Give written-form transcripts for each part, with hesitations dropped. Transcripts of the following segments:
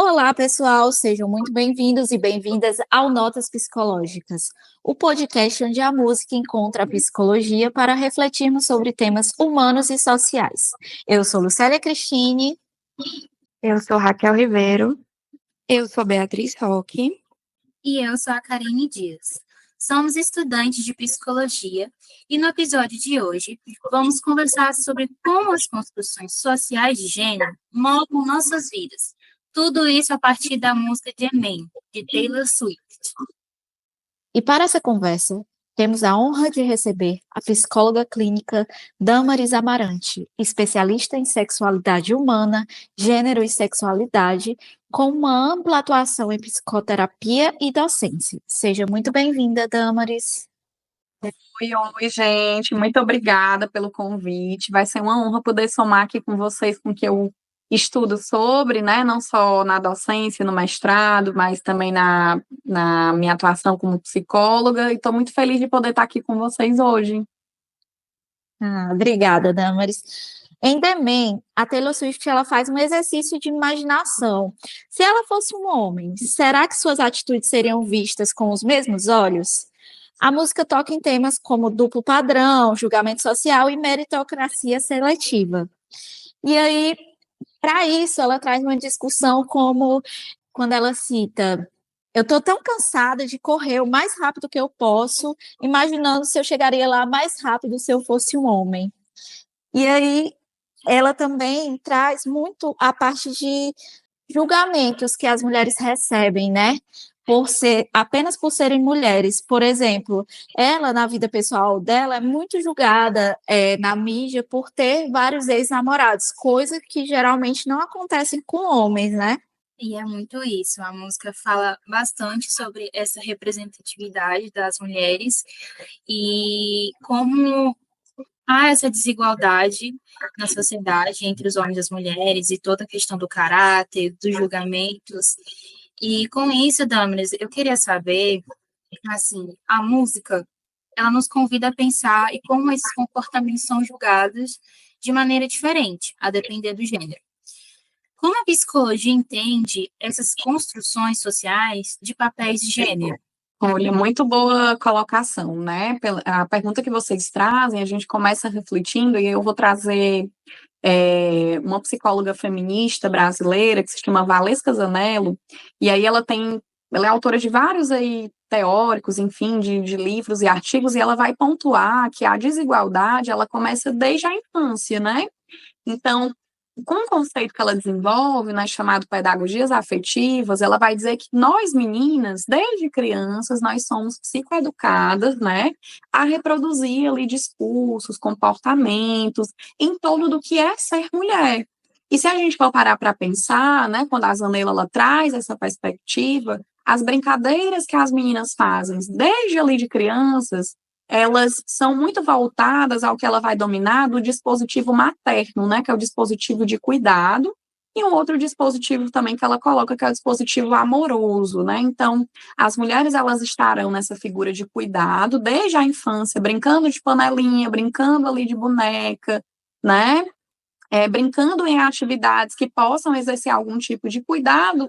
Olá, pessoal, sejam muito bem-vindos e bem-vindas ao Notas Psicológicas, o podcast onde a música encontra a psicologia para refletirmos sobre temas humanos e sociais. Eu sou Lucélia Cristine. Eu sou Raquel Ribeiro. Eu sou Beatriz Roque. E eu sou a Karine Dias. Somos estudantes de psicologia e no episódio de hoje vamos conversar sobre como as construções sociais de gênero moldam nossas vidas. Tudo isso a partir da música de Amen, de Taylor Swift. E para essa conversa, temos a honra de receber a psicóloga clínica Damaris Amarante, especialista em sexualidade humana, gênero e sexualidade, com uma ampla atuação em psicoterapia e docência. Seja muito bem-vinda, Damaris. Oi, gente, muito obrigada pelo convite. Vai ser uma honra poder somar aqui com vocês com o que eu estudo sobre, né? Não só na docência, no mestrado, mas também na minha atuação como psicóloga. E estou muito feliz de poder estar aqui com vocês hoje. Obrigada, Damaris. Em The Man, a Taylor Swift ela faz um exercício de imaginação. Se ela fosse um homem, será que suas atitudes seriam vistas com os mesmos olhos? A música toca em temas como duplo padrão, julgamento social e meritocracia seletiva. E aí, para isso, ela traz uma discussão como quando ela cita: eu estou tão cansada de correr o mais rápido que eu posso, imaginando se eu chegaria lá mais rápido se eu fosse um homem. E aí, ela também traz muito a parte de julgamentos que as mulheres recebem, né? Apenas por serem mulheres. Por exemplo, ela, na vida pessoal dela, é muito julgada na mídia por ter vários ex-namorados, coisa que geralmente não acontece com homens, né? E é muito isso. A música fala bastante sobre essa representatividade das mulheres e como há essa desigualdade na sociedade entre os homens e as mulheres e toda a questão do caráter, dos julgamentos. E com isso, Damaris, eu queria saber, assim, a música, ela nos convida a pensar em como esses comportamentos são julgados de maneira diferente, a depender do gênero. Como a psicologia entende essas construções sociais de papéis de gênero? Olha, muito boa colocação, né? A pergunta que vocês trazem, a gente começa refletindo, e eu vou trazer uma psicóloga feminista brasileira que se chama Valesca Zanello, e aí ela é autora de vários aí teóricos, enfim, de livros e artigos, e ela vai pontuar que a desigualdade, ela começa desde a infância, né? Então, com o conceito que ela desenvolve, né, chamado pedagogias afetivas, ela vai dizer que nós meninas, desde crianças, nós somos psicoeducadas, né, a reproduzir ali discursos, comportamentos, em torno do que é ser mulher. E se a gente for parar para pensar, né, quando a Zanella ela traz essa perspectiva, as brincadeiras que as meninas fazem desde ali de crianças, elas são muito voltadas ao que ela vai dominar do dispositivo materno, né, que é o dispositivo de cuidado, e um outro dispositivo também que ela coloca, que é o dispositivo amoroso, né, então, as mulheres, elas estarão nessa figura de cuidado, desde a infância, brincando de panelinha, brincando ali de boneca, né, brincando em atividades que possam exercer algum tipo de cuidado,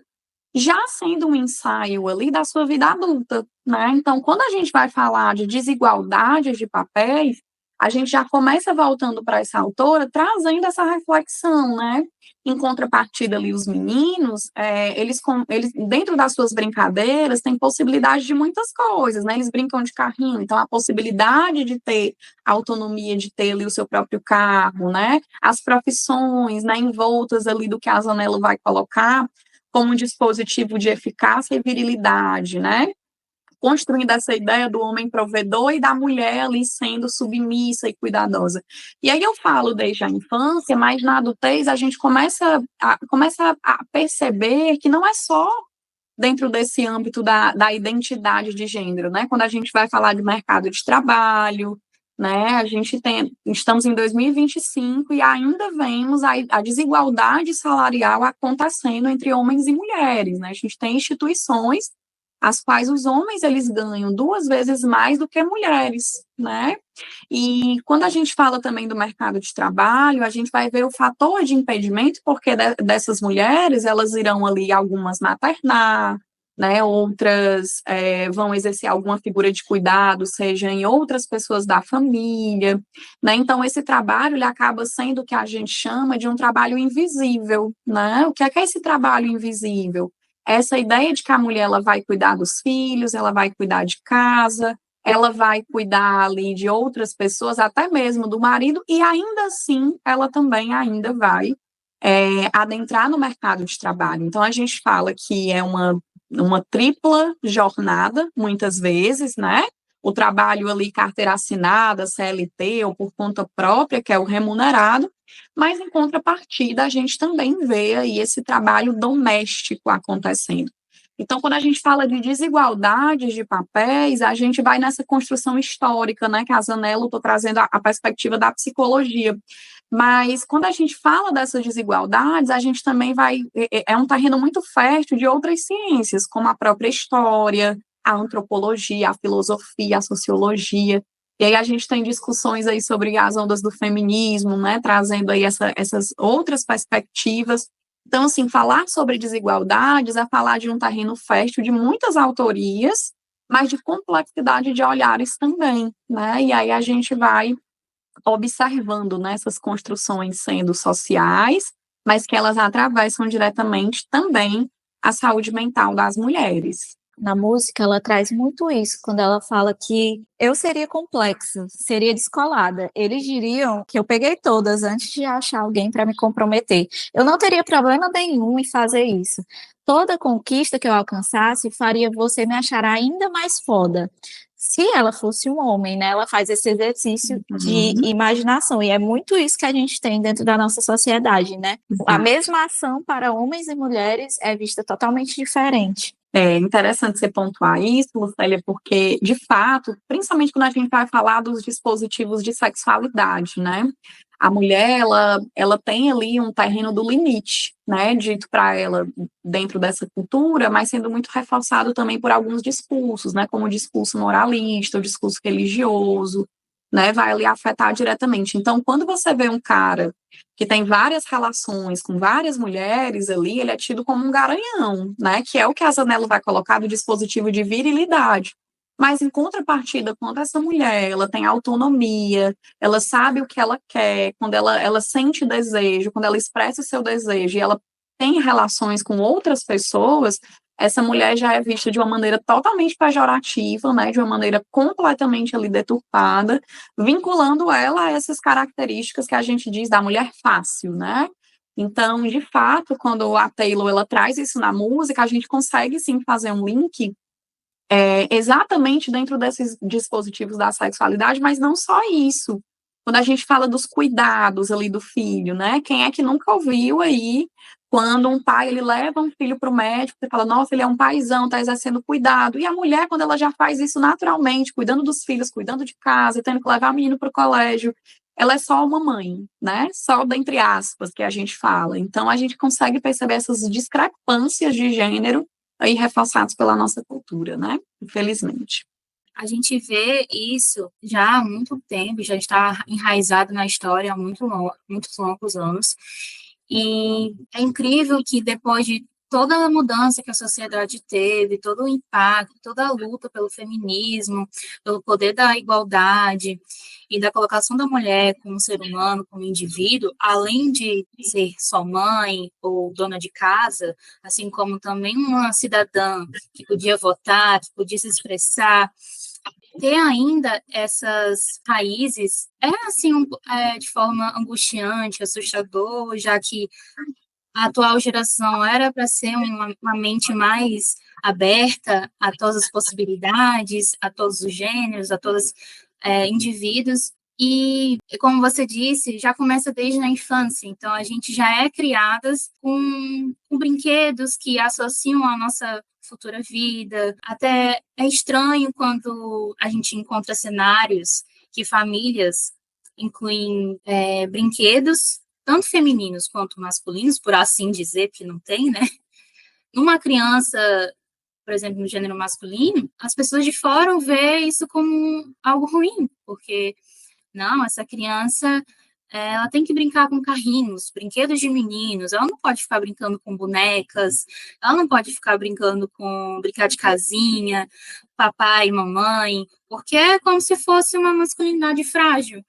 já sendo um ensaio ali da sua vida adulta, né? Então, quando a gente vai falar de desigualdades de papéis, a gente já começa voltando para essa autora, trazendo essa reflexão, né? Em contrapartida ali, os meninos, eles, dentro das suas brincadeiras, têm possibilidade de muitas coisas, né? Eles brincam de carrinho, então a possibilidade de ter autonomia, de ter ali o seu próprio carro, né? As profissões, né, envoltas ali do que a Zanella vai colocar, como um dispositivo de eficácia e virilidade, né? Construindo essa ideia do homem provedor e da mulher ali sendo submissa e cuidadosa. E aí eu falo desde a infância, mas na adultez a gente começa a perceber que não é só dentro desse âmbito da identidade de gênero, né? Quando a gente vai falar de mercado de trabalho, né? Estamos em 2025 e ainda vemos a desigualdade salarial acontecendo entre homens e mulheres, né? A gente tem instituições as quais os homens eles ganham 2 vezes mais do que mulheres, né? E quando a gente fala também do mercado de trabalho, a gente vai ver o fator de impedimento, porque dessas mulheres, elas irão ali, algumas maternar, né? Outras vão exercer alguma figura de cuidado, seja em outras pessoas da família, né? Então, esse trabalho, ele acaba sendo o que a gente chama de um trabalho invisível, né? O que é esse trabalho invisível? Essa ideia de que a mulher ela vai cuidar dos filhos, ela vai cuidar de casa, ela vai cuidar ali de outras pessoas, até mesmo do marido, e ainda assim ela também ainda vai adentrar no mercado de trabalho. Então a gente fala que é uma tripla jornada, muitas vezes, né? O trabalho ali, carteira assinada, CLT ou por conta própria, que é o remunerado, mas em contrapartida a gente também vê aí esse trabalho doméstico acontecendo. Então, quando a gente fala de desigualdades de papéis, a gente vai nessa construção histórica, né, que a Zanello está trazendo a perspectiva da psicologia. Mas, quando a gente fala dessas desigualdades, a gente também é um terreno muito fértil de outras ciências, como a própria história, a antropologia, a filosofia, a sociologia. E aí a gente tem discussões aí sobre as ondas do feminismo, né, trazendo aí essas outras perspectivas. Então, assim, falar sobre desigualdades é falar de um terreno fértil de muitas autorias, mas de complexidade de olhares também, né? E aí a gente vai observando, né, essas construções sendo sociais, mas que elas atravessam diretamente também a saúde mental das mulheres. Na música, ela traz muito isso, quando ela fala que eu seria complexa, seria descolada. Eles diriam que eu peguei todas antes de achar alguém para me comprometer. Eu não teria problema nenhum em fazer isso. Toda conquista que eu alcançasse faria você me achar ainda mais foda. Se ela fosse um homem, né? Ela faz esse exercício de imaginação, e é muito isso que a gente tem dentro da nossa sociedade, né? A mesma ação para homens e mulheres é vista totalmente diferente. É interessante você pontuar isso, Lucélia, porque, de fato, principalmente quando a gente vai falar dos dispositivos de sexualidade, né? A mulher, ela tem ali um terreno do limite, né? Dito para ela dentro dessa cultura, mas sendo muito reforçado também por alguns discursos, né? Como o discurso moralista, o discurso religioso, né? Vai ali afetar diretamente. Então, quando você vê um cara que tem várias relações com várias mulheres ali, ele é tido como um garanhão, né? Que é o que a Zanello vai colocar do dispositivo de virilidade. Mas, em contrapartida, quando essa mulher ela tem autonomia, ela sabe o que ela quer, quando ela sente desejo, quando ela expressa o seu desejo e ela tem relações com outras pessoas, essa mulher já é vista de uma maneira totalmente pejorativa, né? De uma maneira completamente ali deturpada, vinculando ela a essas características que a gente diz da mulher fácil, né? Então, de fato, quando a Taylor ela traz isso na música, a gente consegue sim fazer um link exatamente dentro desses dispositivos da sexualidade, mas não só isso. Quando a gente fala dos cuidados ali do filho, né? Quem é que nunca ouviu aí quando um pai ele leva um filho para o médico e fala, nossa, ele é um paizão, está exercendo cuidado. E a mulher, quando ela já faz isso naturalmente, cuidando dos filhos, cuidando de casa, tendo que levar o menino para o colégio, ela é só uma mãe, né? Só dentre aspas que a gente fala. Então a gente consegue perceber essas discrepâncias de gênero aí reforçados pela nossa cultura, né? Infelizmente. A gente vê isso já há muito tempo, já está enraizado na história há muitos longos anos. E é incrível que depois de toda a mudança que a sociedade teve, todo o impacto, toda a luta pelo feminismo, pelo poder da igualdade e da colocação da mulher como ser humano, como indivíduo, além de ser só mãe ou dona de casa, assim como também uma cidadã que podia votar, que podia se expressar, ter ainda essas raízes é assim de forma angustiante, assustador, já que a atual geração era para ser uma mente mais aberta a todas as possibilidades, a todos os gêneros, a todos indivíduos. E, como você disse, já começa desde a infância. Então, a gente já é criadas com brinquedos que associam a nossa futura vida. Até é estranho quando a gente encontra cenários que famílias incluem brinquedos, tanto femininos quanto masculinos, por assim dizer, que não tem, né? Numa criança por exemplo, no gênero masculino, as pessoas de fora veem isso como algo ruim, porque, não, essa criança, ela tem que brincar com carrinhos, brinquedos de meninos, ela não pode ficar brincando com bonecas, ela não pode ficar brincar de casinha, papai e mamãe, porque é como se fosse uma masculinidade frágil.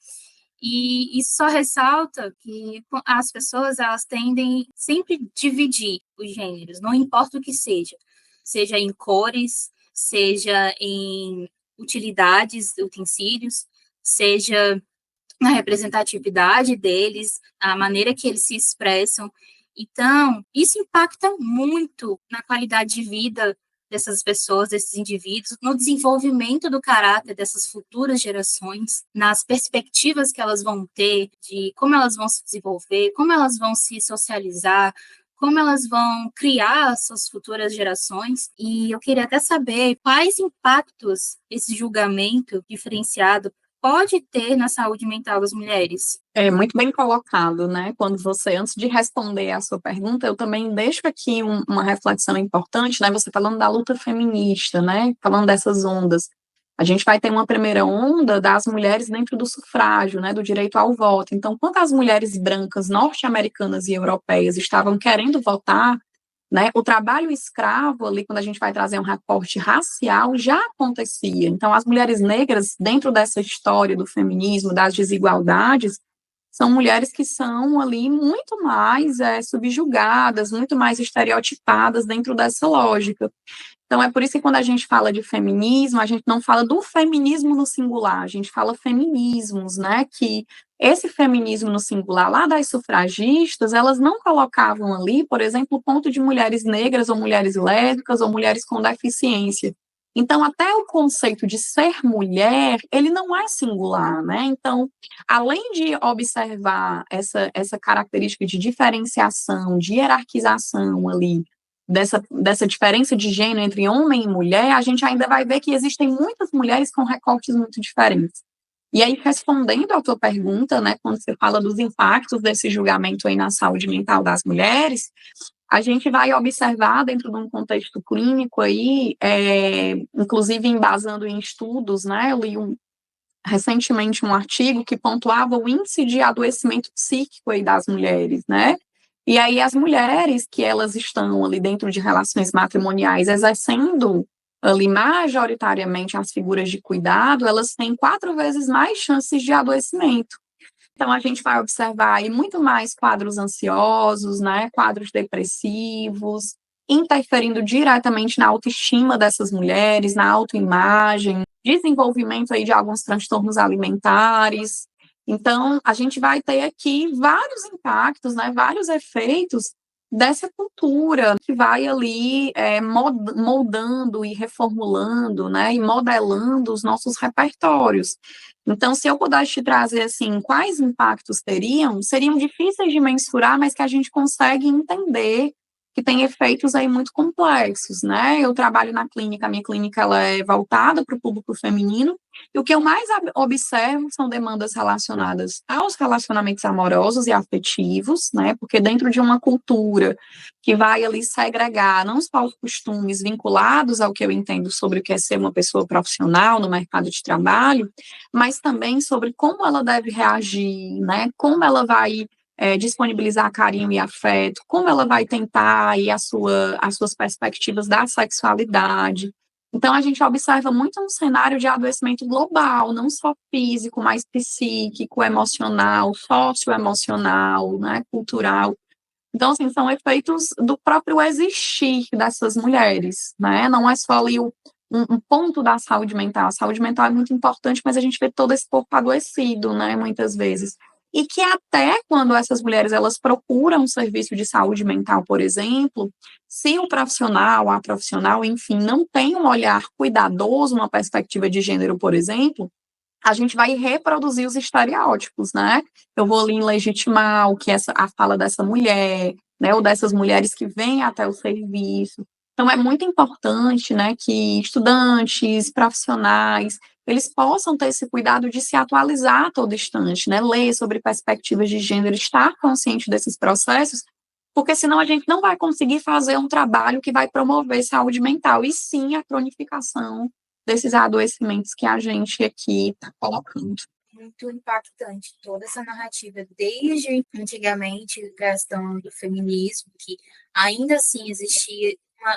E isso só ressalta que as pessoas, elas tendem sempre a dividir os gêneros, não importa o que seja em cores, seja em utilidades, utensílios, seja na representatividade deles, a maneira que eles se expressam. Então, isso impacta muito na qualidade de vida dessas pessoas, desses indivíduos, no desenvolvimento do caráter dessas futuras gerações, nas perspectivas que elas vão ter, de como elas vão se desenvolver, como elas vão se socializar, como elas vão criar suas futuras gerações. E eu queria até saber quais impactos esse julgamento diferenciado pode ter na saúde mental das mulheres. É muito bem colocado, né? Quando você, antes de responder a sua pergunta, eu também deixo aqui uma reflexão importante, né? Você falando da luta feminista, né? Falando dessas ondas. A gente vai ter uma primeira onda das mulheres dentro do sufrágio, né? Do direito ao voto. Então, quando as mulheres brancas norte-americanas e europeias estavam querendo votar, né, o trabalho escravo ali, quando a gente vai trazer um recorte racial, já acontecia. Então, as mulheres negras, dentro dessa história do feminismo, das desigualdades, são mulheres que são ali muito mais subjugadas, muito mais estereotipadas dentro dessa lógica. Então, é por isso que quando a gente fala de feminismo, a gente não fala do feminismo no singular, a gente fala feminismos, né? Que esse feminismo no singular, lá das sufragistas, elas não colocavam ali, por exemplo, o ponto de mulheres negras ou mulheres lésbicas ou mulheres com deficiência. Então, até o conceito de ser mulher, ele não é singular, né? Então, além de observar essa característica de diferenciação, de hierarquização ali, dessa diferença de gênero entre homem e mulher, a gente ainda vai ver que existem muitas mulheres com recortes muito diferentes. E aí, respondendo à tua pergunta, né, quando você fala dos impactos desse julgamento aí na saúde mental das mulheres, a gente vai observar dentro de um contexto clínico aí, inclusive embasando em estudos, né, eu li recentemente um artigo que pontuava o índice de adoecimento psíquico aí das mulheres, né, e aí as mulheres que elas estão ali dentro de relações matrimoniais exercendo ali majoritariamente as figuras de cuidado, elas têm 4 vezes mais chances de adoecimento. Então, a gente vai observar aí muito mais quadros ansiosos, né, quadros depressivos, interferindo diretamente na autoestima dessas mulheres, na autoimagem, desenvolvimento aí de alguns transtornos alimentares. Então, a gente vai ter aqui vários impactos, né, vários efeitos dessa cultura que vai ali moldando e reformulando, né, e modelando os nossos repertórios. Então, se eu pudesse te trazer, assim, quais impactos seriam difíceis de mensurar, mas que a gente consegue entender que tem efeitos aí muito complexos, né? Eu trabalho na clínica, a minha clínica ela é voltada para o público feminino, e o que eu mais observo são demandas relacionadas aos relacionamentos amorosos e afetivos, né? Porque dentro de uma cultura que vai ali segregar não só os costumes vinculados ao que eu entendo sobre o que é ser uma pessoa profissional no mercado de trabalho, mas também sobre como ela deve reagir, né? Como ela vai disponibilizar carinho e afeto, como ela vai tentar aí as suas perspectivas da sexualidade. Então, a gente observa muito um cenário de adoecimento global, não só físico, mas psíquico, emocional, socioemocional, né, cultural. Então, assim, são efeitos do próprio existir dessas mulheres, né? Não é só ali um ponto da saúde mental. A saúde mental é muito importante, mas a gente vê todo esse corpo adoecido, né, muitas vezes. E que até quando essas mulheres elas procuram um serviço de saúde mental, por exemplo, se o profissional, a profissional, enfim, não tem um olhar cuidadoso, uma perspectiva de gênero, por exemplo, a gente vai reproduzir os estereótipos, né? Eu vou ali legitimar o que a fala dessa mulher, né, ou dessas mulheres que vêm até o serviço. Então, é muito importante, né, que estudantes, profissionais, eles possam ter esse cuidado de se atualizar a todo instante, né, ler sobre perspectivas de gênero, estar consciente desses processos, porque senão a gente não vai conseguir fazer um trabalho que vai promover saúde mental, e sim a cronificação desses adoecimentos que a gente aqui está colocando. Muito impactante toda essa narrativa, desde antigamente, a questão do feminismo, que ainda assim existia uma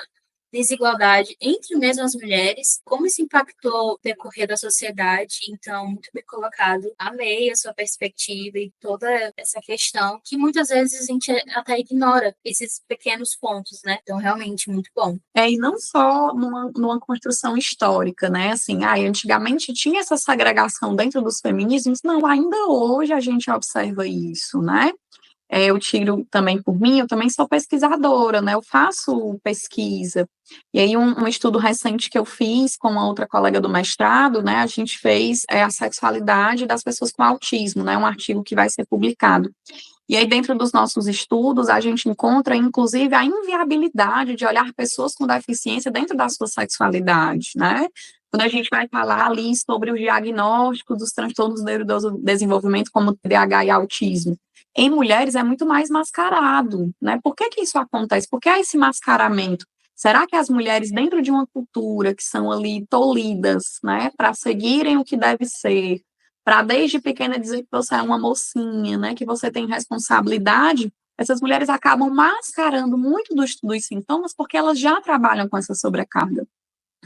desigualdade entre mesmo as mulheres, como isso impactou o decorrer da sociedade. Então, muito bem colocado. Amei a sua perspectiva e toda essa questão que muitas vezes a gente até ignora esses pequenos pontos, né? Então, realmente, muito bom. E não só numa construção histórica, né? Assim, antigamente tinha essa segregação dentro dos feminismos, não, ainda hoje a gente observa isso, né? Eu tiro também por mim, eu também sou pesquisadora, né? Eu faço pesquisa. E aí, um estudo recente que eu fiz com uma outra colega do mestrado, né? A gente fez a sexualidade das pessoas com autismo, né? Um artigo que vai ser publicado. E aí, dentro dos nossos estudos, a gente encontra, inclusive, a inviabilidade de olhar pessoas com deficiência dentro da sua sexualidade, né? Quando a gente vai falar ali sobre o diagnóstico dos transtornos do neurodesenvolvimento, como TDAH e autismo, em mulheres é muito mais mascarado, né? Por que isso acontece? Por que há esse mascaramento? Será que as mulheres, dentro de uma cultura que são ali tolhidas, né, para seguirem o que deve ser, para desde pequena dizer que você é uma mocinha, né, que você tem responsabilidade, essas mulheres acabam mascarando muito dos sintomas porque elas já trabalham com essa sobrecarga.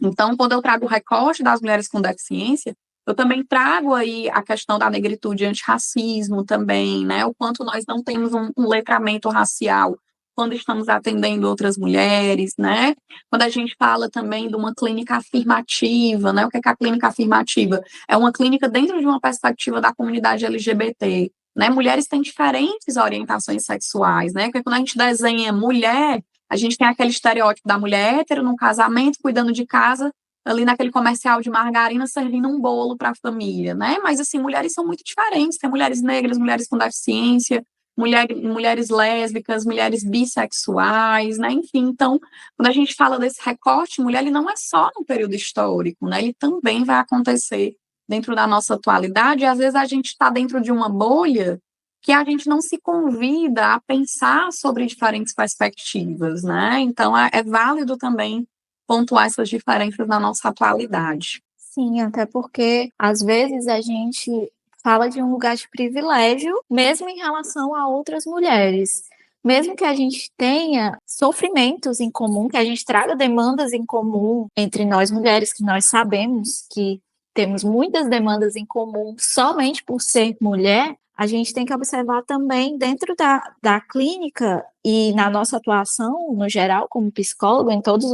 Então, quando eu trago o recorte das mulheres com deficiência, eu também trago aí a questão da negritude antirracismo também, né? O quanto nós não temos um letramento racial quando estamos atendendo outras mulheres, né? Quando a gente fala também de uma clínica afirmativa, né? O que é a clínica afirmativa? É uma clínica dentro de uma perspectiva da comunidade LGBT, né? Mulheres têm diferentes orientações sexuais, né? Porque quando a gente desenha mulher, a gente tem aquele estereótipo da mulher hétero num casamento, cuidando de casa, ali naquele comercial de margarina, servindo um bolo para a família, né? Mas, assim, mulheres são muito diferentes. Tem mulheres negras, mulheres com deficiência, mulheres lésbicas, mulheres bissexuais, né? Enfim, então, quando a gente fala desse recorte, mulher, ele não é só no período histórico, né? Ele também vai acontecer dentro da nossa atualidade, e às vezes a gente está dentro de uma bolha que a gente não se convida a pensar sobre diferentes perspectivas, né? Então, é válido também pontuar essas diferenças na nossa atualidade. Sim, até porque às vezes a gente fala de um lugar de privilégio, mesmo em relação a outras mulheres. Mesmo que a gente tenha sofrimentos em comum, que a gente traga demandas em comum entre nós mulheres, que nós sabemos que temos muitas demandas em comum somente por ser mulher, a gente tem que observar também dentro da clínica e na nossa atuação, no geral, como psicólogo, em todos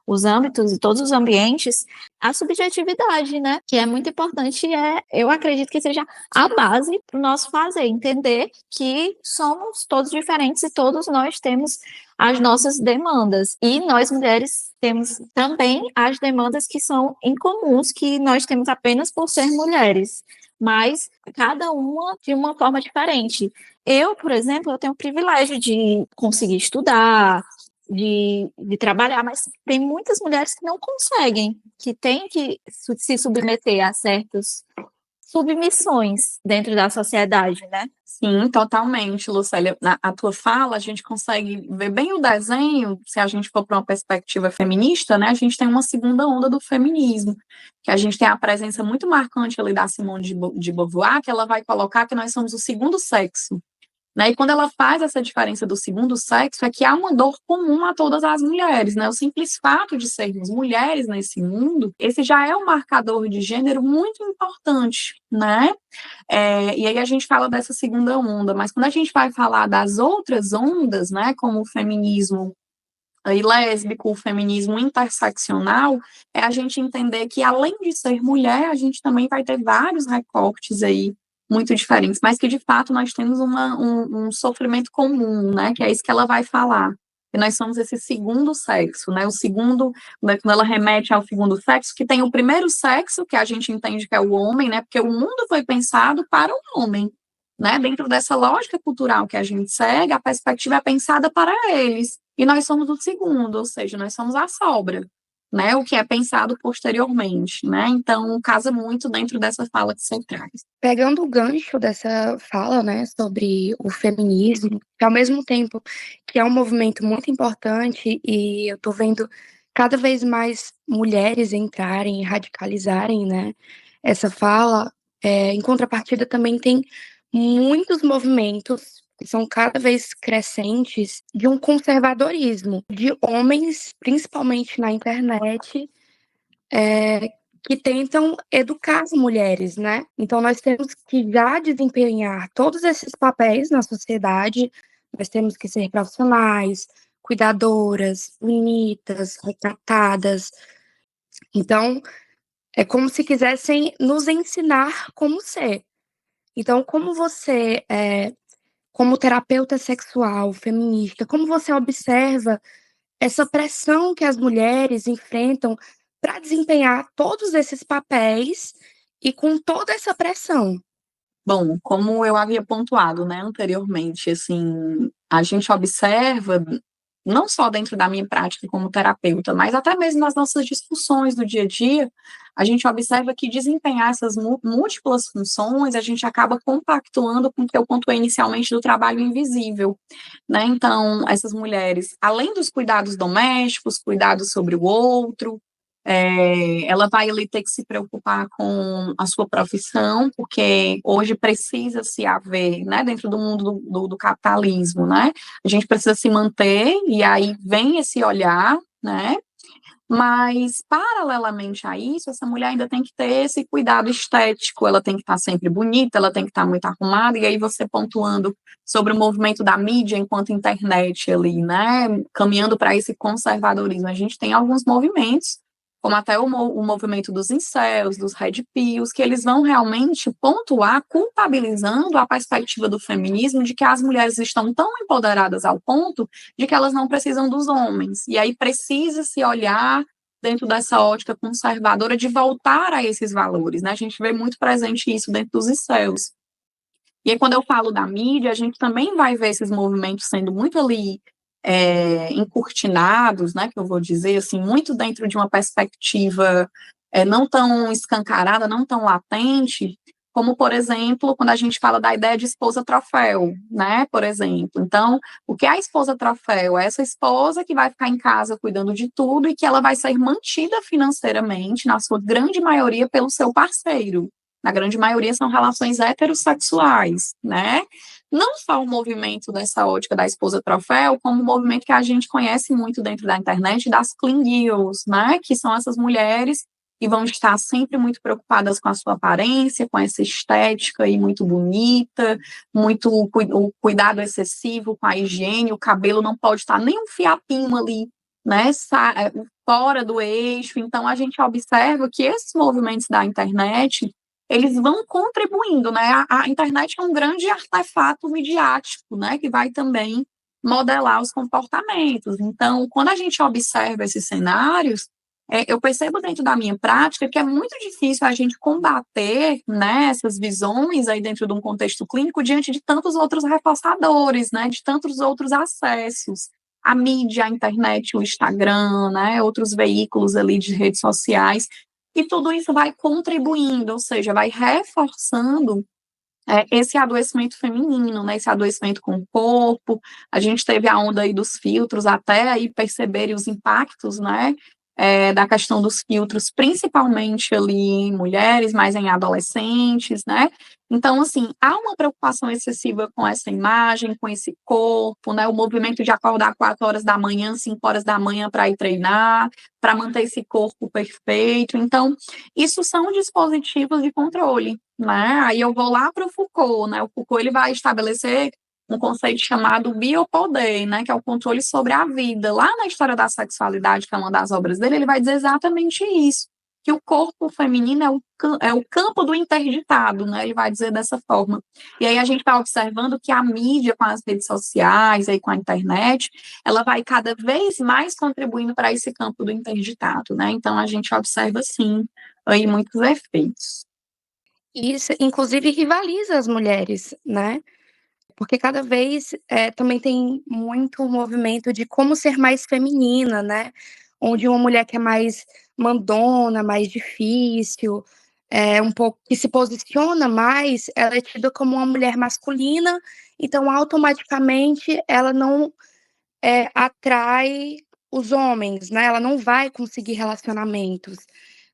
os âmbitos e todos os ambientes, a subjetividade, né? Que é muito importante, eu acredito que seja a base para o nosso fazer, entender que somos todos diferentes e todos nós temos as nossas demandas. E nós, mulheres, temos também as demandas que são incomuns, que nós temos apenas por ser mulheres, mas cada uma de uma forma diferente. Eu, por exemplo, eu tenho o privilégio de conseguir estudar, de trabalhar, mas tem muitas mulheres que não conseguem, que têm que se submeter a certas submissões dentro da sociedade, né? Sim, totalmente, Lucélia. Na a tua fala, a gente consegue ver bem o desenho, se a gente for para uma perspectiva feminista, né? A gente tem uma segunda onda do feminismo, que a gente tem a presença muito marcante ali da Simone de Beauvoir, que ela vai colocar que nós somos o segundo sexo. Né? E quando ela faz essa diferença do segundo sexo, é que há uma dor comum a todas as mulheres, né? O simples fato de sermos mulheres nesse mundo, esse já é um marcador de gênero muito importante, né? E aí a gente fala dessa segunda onda, mas quando a gente vai falar das outras ondas, né, como o feminismo aí, lésbico, o feminismo interseccional, é a gente entender que, além de ser mulher, a gente também vai ter vários recortes aí muito diferentes, mas que, de fato, nós temos um sofrimento comum, né, que é isso que ela vai falar, que nós somos esse segundo sexo, né, o segundo, né, quando ela remete ao segundo sexo, que tem o primeiro sexo, que a gente entende que é o homem, né, porque o mundo foi pensado para o homem, né, dentro dessa lógica cultural que a gente segue, a perspectiva é pensada para eles, e nós somos o segundo, ou seja, nós somos a sobra, né, o que é pensado posteriormente, né? Então, casa muito dentro dessa fala que você traz. Pegando o gancho dessa fala, né, sobre o feminismo, que ao mesmo tempo que é um movimento muito importante e eu tô vendo cada vez mais mulheres entrarem e radicalizarem, né, essa fala, em contrapartida também tem muitos movimentos que são cada vez crescentes de um conservadorismo, de homens, principalmente na internet, que tentam educar as mulheres, né? Então, nós temos que já desempenhar todos esses papéis na sociedade, nós temos que ser profissionais, cuidadoras, bonitas, recatadas. Então, é como se quisessem nos ensinar como ser. Então, como você, como terapeuta sexual, feminista, como você observa essa pressão que as mulheres enfrentam para desempenhar todos esses papéis e com toda essa pressão? Bom, como eu havia pontuado, né, anteriormente, assim, a gente observa, não só dentro da minha prática como terapeuta, mas até mesmo nas nossas discussões do dia a dia, a gente observa que desempenhar essas múltiplas funções, a gente acaba compactuando com o que eu pontuei inicialmente do trabalho invisível, né? Então, essas mulheres, além dos cuidados domésticos, cuidados sobre o outro, ela vai ali ter que se preocupar com a sua profissão, porque hoje precisa se haver, né, dentro do mundo do capitalismo, né, a gente precisa se manter, e aí vem esse olhar, né, mas, paralelamente a isso, essa mulher ainda tem que ter esse cuidado estético, ela tem que estar sempre bonita, ela tem que estar muito arrumada, e aí você pontuando sobre o movimento da mídia enquanto internet ali, né, caminhando para esse conservadorismo, a gente tem alguns movimentos, como até o movimento dos incels, dos red pills, que eles vão realmente pontuar, culpabilizando a perspectiva do feminismo de que as mulheres estão tão empoderadas ao ponto de que elas não precisam dos homens. E aí precisa se olhar dentro dessa ótica conservadora de voltar a esses valores, né? A gente vê muito presente isso dentro dos incels. E aí, quando eu falo da mídia, a gente também vai ver esses movimentos sendo muito ali encurtinados, né, que eu vou dizer, assim, muito dentro de uma perspectiva não tão escancarada, não tão latente, como, por exemplo, quando a gente fala da ideia de esposa troféu, né, por exemplo. Então, o que é a esposa troféu? É essa esposa que vai ficar em casa cuidando de tudo e que ela vai ser mantida financeiramente, na sua grande maioria, pelo seu parceiro. Na grande maioria são relações heterossexuais, né? Não só o movimento dessa ótica da esposa troféu, como o movimento que a gente conhece muito dentro da internet das clean girls, né? Que são essas mulheres que vão estar sempre muito preocupadas com a sua aparência, com essa estética aí muito bonita, muito o cuidado excessivo com a higiene, o cabelo não pode estar nem um fiapinho ali, né? Fora do eixo. Então a gente observa que esses movimentos da internet eles vão contribuindo, né? A internet é um grande artefato midiático, né? Que vai também modelar os comportamentos. Então, quando a gente observa esses cenários, eu percebo dentro da minha prática que é muito difícil a gente combater, né, essas visões aí dentro de um contexto clínico diante de tantos outros reforçadores, né? De tantos outros acessos. A mídia, a internet, o Instagram, né? Outros veículos ali de redes sociais e tudo isso vai contribuindo, ou seja, vai reforçando esse adoecimento feminino, né, esse adoecimento com o corpo. A gente teve a onda aí dos filtros, até aí perceberem os impactos, né, da questão dos filtros, principalmente ali em mulheres, mas em adolescentes, né. Então, assim, há uma preocupação excessiva com essa imagem, com esse corpo, né, o movimento de acordar 4 horas da manhã, 5 horas da manhã para ir treinar, para manter esse corpo perfeito. Então, isso são dispositivos de controle, né? Aí eu vou lá para o Foucault, né? O Foucault ele vai estabelecer um conceito chamado biopoder, né? Que é o controle sobre a vida. Lá na História da Sexualidade, que é uma das obras dele, ele vai dizer exatamente isso, que o corpo feminino é o campo do interditado, né? Ele vai dizer dessa forma. E aí a gente vai observando que a mídia com as redes sociais, aí com a internet, ela vai cada vez mais contribuindo para esse campo do interditado, né? Então a gente observa, sim, aí muitos efeitos. Isso, inclusive, rivaliza as mulheres, né? Porque cada vez também tem muito movimento de como ser mais feminina, né? onde uma mulher que é mais mandona, mais difícil, um pouco que se posiciona mais, ela é tida como uma mulher masculina, então automaticamente ela não atrai os homens, né? Ela não vai conseguir relacionamentos.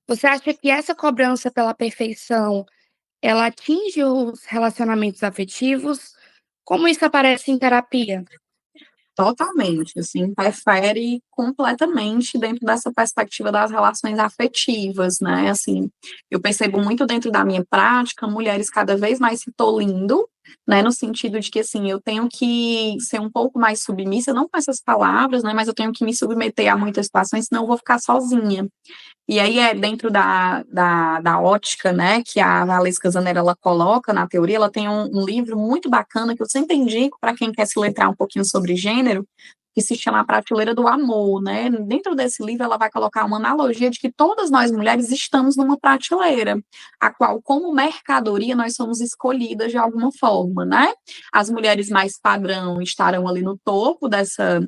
Você acha que essa cobrança pela perfeição, ela atinge os relacionamentos afetivos? Como isso aparece em terapia? Totalmente, assim, interfere completamente dentro dessa perspectiva das relações afetivas, né? Assim, eu percebo muito dentro da minha prática mulheres cada vez mais se tolindo, né? No sentido de que, assim, eu tenho que ser um pouco mais submissa, não com essas palavras, né? Mas eu tenho que me submeter a muitas situações, senão eu vou ficar sozinha. E aí é dentro da ótica, né, que a Valesca Zanella ela coloca na teoria, ela tem um livro muito bacana que eu sempre indico para quem quer se letrar um pouquinho sobre gênero, que se chama A Prateleira do Amor, né? Dentro desse livro ela vai colocar uma analogia de que todas nós mulheres estamos numa prateleira, a qual como mercadoria nós somos escolhidas de alguma forma, né? As mulheres mais padrão estarão ali no topo dessa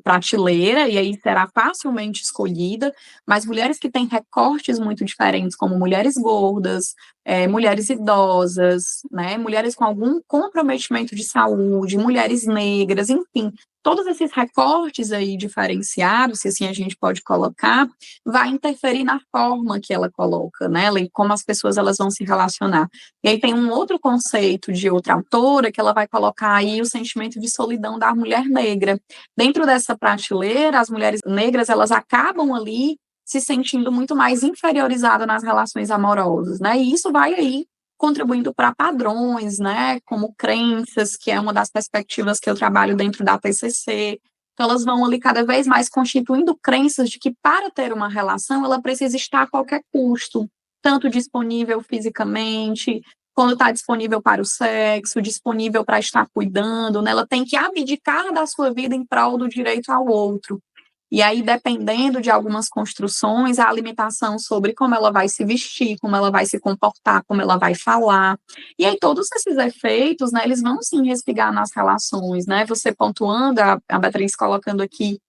prateleira, e aí será facilmente escolhida, mas mulheres que têm recortes muito diferentes, como mulheres gordas, mulheres idosas, né, mulheres com algum comprometimento de saúde, mulheres negras, enfim, todos esses recortes aí diferenciados, se assim a gente pode colocar, vai interferir na forma que ela coloca, né, e como as pessoas elas vão se relacionar. E aí tem um outro conceito de outra autora que ela vai colocar aí o sentimento de solidão da mulher negra. Dentro dessa prateleira, as mulheres negras, elas acabam ali se sentindo muito mais inferiorizadas nas relações amorosas, né? E isso vai aí contribuindo para padrões, né? Como crenças, que é uma das perspectivas que eu trabalho dentro da TCC. Então, elas vão ali cada vez mais constituindo crenças de que para ter uma relação, ela precisa estar a qualquer custo, tanto disponível fisicamente, quando está disponível para o sexo, disponível para estar cuidando, né? Ela tem que abdicar da sua vida em prol do direito ao outro. E aí, dependendo de algumas construções, a alimentação sobre como ela vai se vestir, como ela vai se comportar, como ela vai falar. E aí, todos esses efeitos, né, eles vão sim respingar nas relações, né? Você pontuando, a Beatriz colocando aqui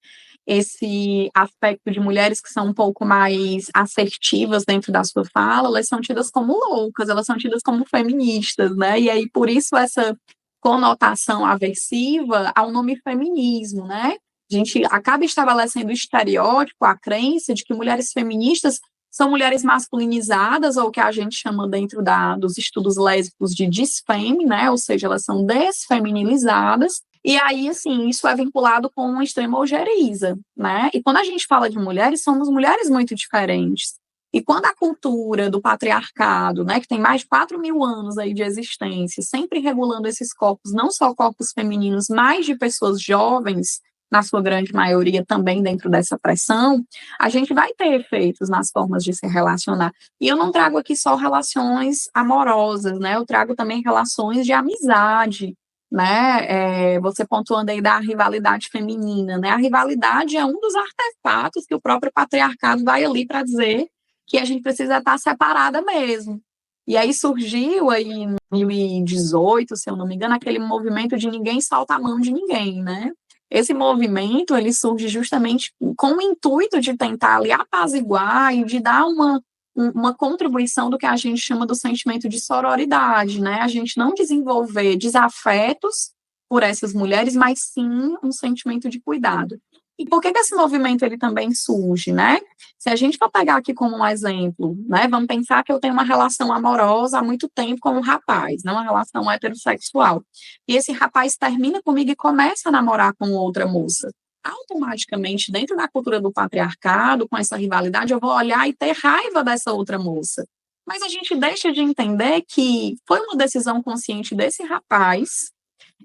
esse aspecto de mulheres que são um pouco mais assertivas dentro da sua fala, elas são tidas como loucas, elas são tidas como feministas, né? E aí, por isso, essa conotação aversiva ao nome feminismo, né? A gente acaba estabelecendo o estereótipo, a crença de que mulheres feministas são mulheres masculinizadas, ou que a gente chama dentro dos estudos lésbicos de desfem, né? Ou seja, elas são desfeminilizadas. E aí, assim, isso é vinculado com uma extrema ojeriza, né? E quando a gente fala de mulheres, somos mulheres muito diferentes. E quando a cultura do patriarcado, né, que tem mais de 4.000 anos aí de existência, sempre regulando esses corpos, não só corpos femininos, mas de pessoas jovens, na sua grande maioria também dentro dessa pressão, a gente vai ter efeitos nas formas de se relacionar. E eu não trago aqui só relações amorosas, né? Eu trago também relações de amizade, né? Você pontuando aí da rivalidade feminina, né? A rivalidade é um dos artefatos que o próprio patriarcado vai ali para dizer que a gente precisa estar separada mesmo. E aí surgiu aí em 2018, se eu não me engano, aquele movimento de ninguém solta a mão de ninguém, né? Esse movimento, ele surge justamente com o intuito de tentar ali apaziguar e de dar uma contribuição do que a gente chama do sentimento de sororidade, né? A gente não desenvolver desafetos por essas mulheres, mas sim um sentimento de cuidado. E por que esse movimento ele também surge, né? Se a gente for pegar aqui como um exemplo, né? Vamos pensar que eu tenho uma relação amorosa há muito tempo com um rapaz, né? Uma relação heterossexual. E esse rapaz termina comigo e começa a namorar com outra moça. Automaticamente, dentro da cultura do patriarcado, com essa rivalidade, eu vou olhar e ter raiva dessa outra moça. Mas a gente deixa de entender que foi uma decisão consciente desse rapaz,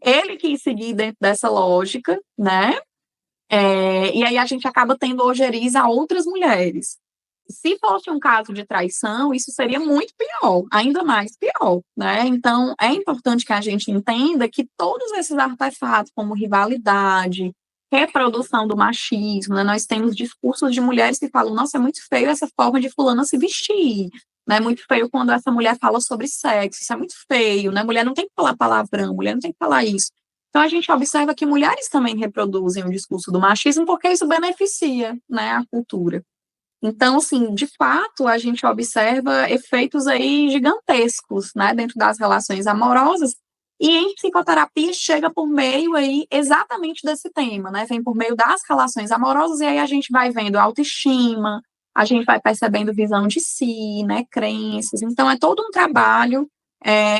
ele quis seguir dentro dessa lógica, né? E aí a gente acaba tendo ojeriza a outras mulheres. Se fosse um caso de traição, isso seria muito pior, ainda mais pior, né? Então, é importante que a gente entenda que todos esses artefatos, como rivalidade, reprodução do machismo, né? Nós temos discursos de mulheres que falam, nossa, é muito feio essa forma de fulana se vestir, né? É muito feio quando essa mulher fala sobre sexo, isso é muito feio, né? Mulher não tem que falar palavrão, mulher não tem que falar isso. Então, a gente observa que mulheres também reproduzem o discurso do machismo porque isso beneficia, né, a cultura. Então, assim, de fato, a gente observa efeitos aí gigantescos, né, dentro das relações amorosas, e em psicoterapia chega por meio aí exatamente desse tema, né, vem por meio das relações amorosas, e aí a gente vai vendo autoestima, a gente vai percebendo visão de si, né, crenças, então é todo um trabalho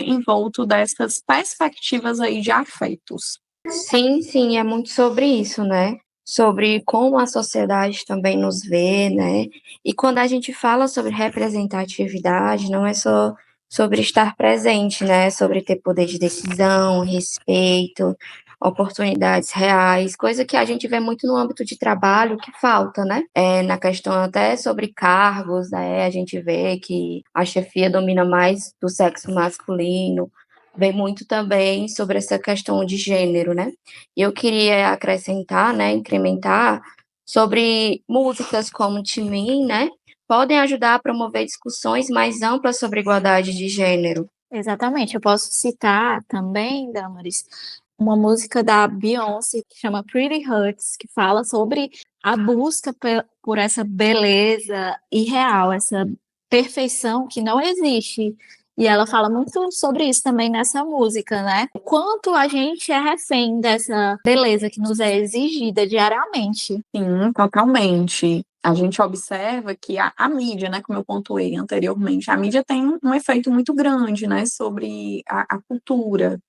envolto dessas perspectivas aí de afetos. Sim, sim, é muito sobre isso, né? Sobre como a sociedade também nos vê, né? E quando a gente fala sobre representatividade, não é só sobre estar presente, né? Sobre ter poder de decisão, respeito, oportunidades reais, coisa que a gente vê muito no âmbito de trabalho que falta, né? Na questão até sobre cargos, né? A gente vê que a chefia domina mais do sexo masculino, vem muito também sobre essa questão de gênero, né? E eu queria acrescentar, né, incrementar sobre músicas como Timin, né? Podem ajudar a promover discussões mais amplas sobre igualdade de gênero. Exatamente, eu posso citar também, Damaris, uma música da Beyoncé que chama Pretty Hurts, que fala sobre a busca por essa beleza irreal, essa perfeição que não existe. E ela fala muito sobre isso também nessa música, né? O quanto a gente é refém dessa beleza que nos é exigida diariamente. Sim, totalmente. A gente observa que a mídia, né, como eu pontuei anteriormente, a mídia tem um efeito muito grande, né, sobre a cultura.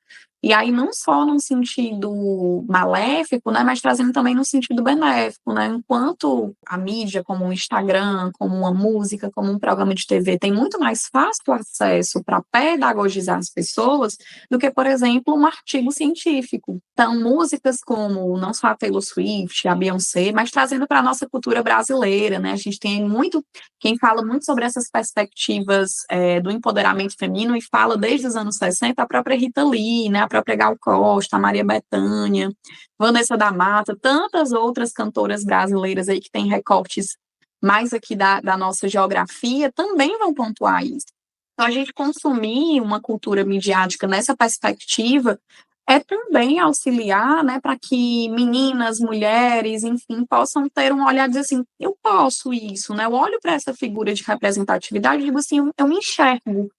E aí não só num sentido maléfico, né, mas trazendo também no sentido benéfico, né? Enquanto a mídia, como o Instagram, como uma música, como um programa de TV, tem muito mais fácil acesso para pedagogizar as pessoas do que, por exemplo, um artigo científico. Então, músicas como não só a Taylor Swift, a Beyoncé, mas trazendo para a nossa cultura brasileira, né? A gente tem muito, quem fala muito sobre essas perspectivas do empoderamento feminino e fala desde os anos 60, a própria Rita Lee, né? A própria Gal Costa, a Maria Bethânia, Vanessa da Mata, tantas outras cantoras brasileiras aí que têm recortes mais aqui da nossa geografia, também vão pontuar isso. Então, a gente consumir uma cultura midiática nessa perspectiva é também auxiliar, né, para que meninas, mulheres, enfim, possam ter um olhar de dizer assim, eu posso isso, né? Eu olho para essa figura de representatividade e digo assim, eu me enxergo,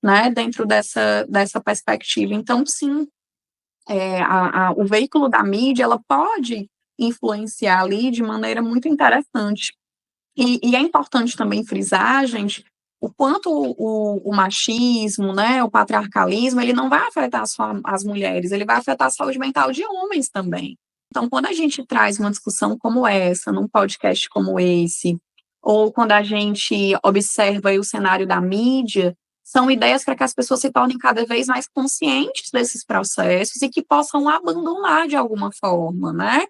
né, dentro dessa perspectiva. Então, sim, o veículo da mídia, ela pode influenciar ali de maneira muito interessante. E é importante também frisar, gente, o quanto o machismo, né, o patriarcalismo, ele não vai afetar só as mulheres, ele vai afetar a saúde mental de homens também. Então, quando a gente traz uma discussão como essa, num podcast como esse, ou quando a gente observa aí o cenário da mídia, são ideias para que as pessoas se tornem cada vez mais conscientes desses processos e que possam abandonar de alguma forma, né?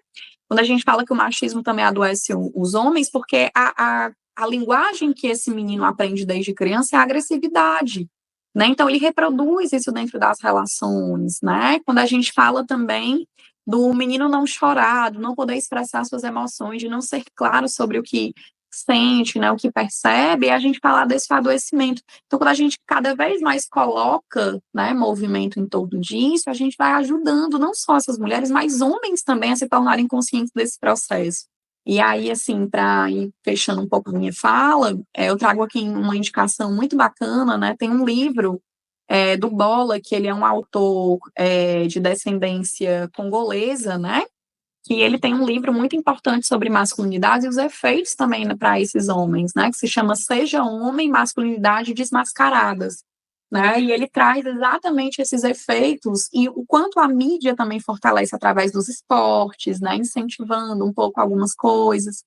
Quando a gente fala que o machismo também adoece os homens, porque a linguagem que esse menino aprende desde criança é a agressividade, né? Então, ele reproduz isso dentro das relações, né? Quando a gente fala também do menino não chorar, do não poder expressar suas emoções, de não ser claro sobre o que sente, né, o que percebe, é a gente falar desse adoecimento. Então, quando a gente cada vez mais coloca, né, movimento em torno disso, a gente vai ajudando não só essas mulheres, mas homens também a se tornarem conscientes desse processo. E aí, assim, para ir fechando um pouco a minha fala, eu trago aqui uma indicação muito bacana, né? Tem um livro do Bola, que ele é um autor de descendência congolesa, né? Que ele tem um livro muito importante sobre masculinidade e os efeitos também para esses homens, né? Que se chama Seja Homem, Masculinidade Desmascaradas. Né? E ele traz exatamente esses efeitos e o quanto a mídia também fortalece através dos esportes, né? Incentivando um pouco algumas coisas.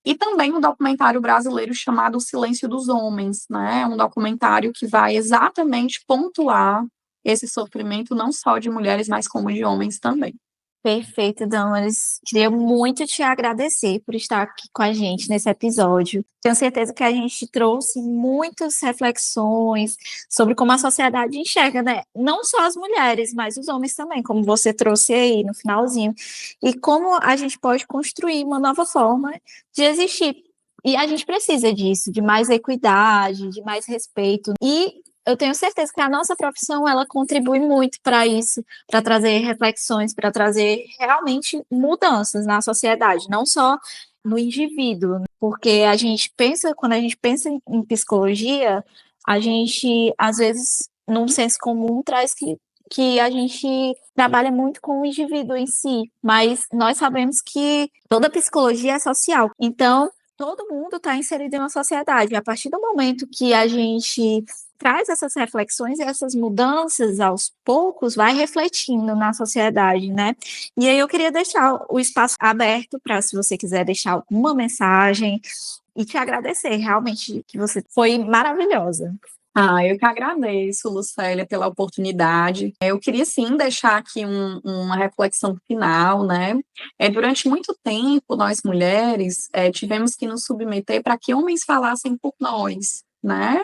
E também um documentário brasileiro chamado O Silêncio dos Homens, né? Um documentário que vai exatamente pontuar esse sofrimento não só de mulheres, mas como de homens também. Perfeito, Damaris. Queria muito te agradecer por estar aqui com a gente nesse episódio. Tenho certeza que a gente trouxe muitas reflexões sobre como a sociedade enxerga, né? Não só as mulheres, mas os homens também, como você trouxe aí no finalzinho. E como a gente pode construir uma nova forma de existir. E a gente precisa disso, de mais equidade, de mais respeito. E eu tenho certeza que a nossa profissão, ela contribui muito para isso, para trazer reflexões, para trazer realmente mudanças na sociedade, não só no indivíduo, porque quando a gente pensa em psicologia, a gente, às vezes, num senso comum, traz que a gente trabalha muito com o indivíduo em si, mas nós sabemos que toda psicologia é social. Então, todo mundo está inserido em uma sociedade. A partir do momento que a gente traz essas reflexões e essas mudanças aos poucos, vai refletindo na sociedade, né? E aí eu queria deixar o espaço aberto para, se você quiser deixar alguma mensagem, e te agradecer, realmente, que você foi maravilhosa. Eu que agradeço, Lucélia, pela oportunidade. Eu queria, sim, deixar aqui uma reflexão final, né? Durante muito tempo, nós mulheres tivemos que nos submeter para que homens falassem por nós, né?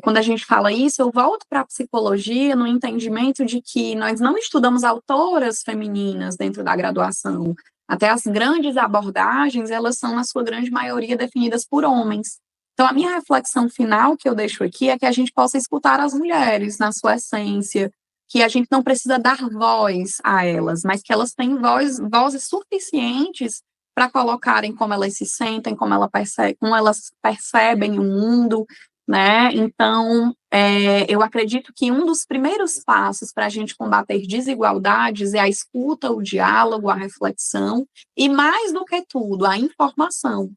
Quando a gente fala isso, eu volto para a psicologia no entendimento de que nós não estudamos autoras femininas dentro da graduação. Até as grandes abordagens, elas são, na sua grande maioria, definidas por homens. Então, a minha reflexão final que eu deixo aqui é que a gente possa escutar as mulheres na sua essência, que a gente não precisa dar voz a elas, mas que elas têm vozes suficientes para colocarem como elas se sentem, como elas percebem o mundo, né? Então, eu acredito que um dos primeiros passos para a gente combater desigualdades é a escuta, o diálogo, a reflexão e, mais do que tudo, a informação.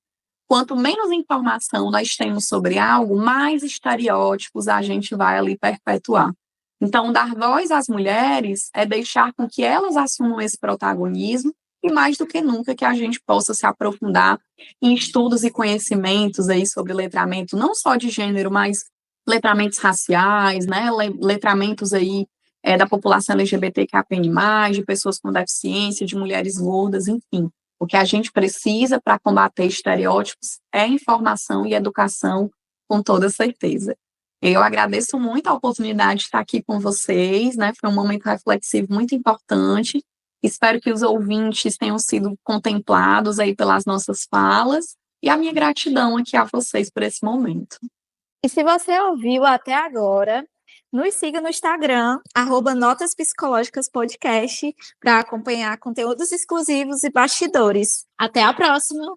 Quanto menos informação nós temos sobre algo, mais estereótipos a gente vai ali perpetuar. Então, dar voz às mulheres é deixar com que elas assumam esse protagonismo e, mais do que nunca, que a gente possa se aprofundar em estudos e conhecimentos aí sobre letramento, não só de gênero, mas letramentos raciais, né, letramentos aí da população LGBTQIA+, de pessoas com deficiência, de mulheres gordas, enfim. O que a gente precisa para combater estereótipos é informação e educação, com toda certeza. Eu agradeço muito a oportunidade de estar aqui com vocês, né? Foi um momento reflexivo muito importante. Espero que os ouvintes tenham sido contemplados aí pelas nossas falas, e a minha gratidão aqui a vocês por esse momento. E se você ouviu até agora, nos siga no Instagram, @Notas Psicológicas Podcast, para acompanhar conteúdos exclusivos e bastidores. Até a próxima!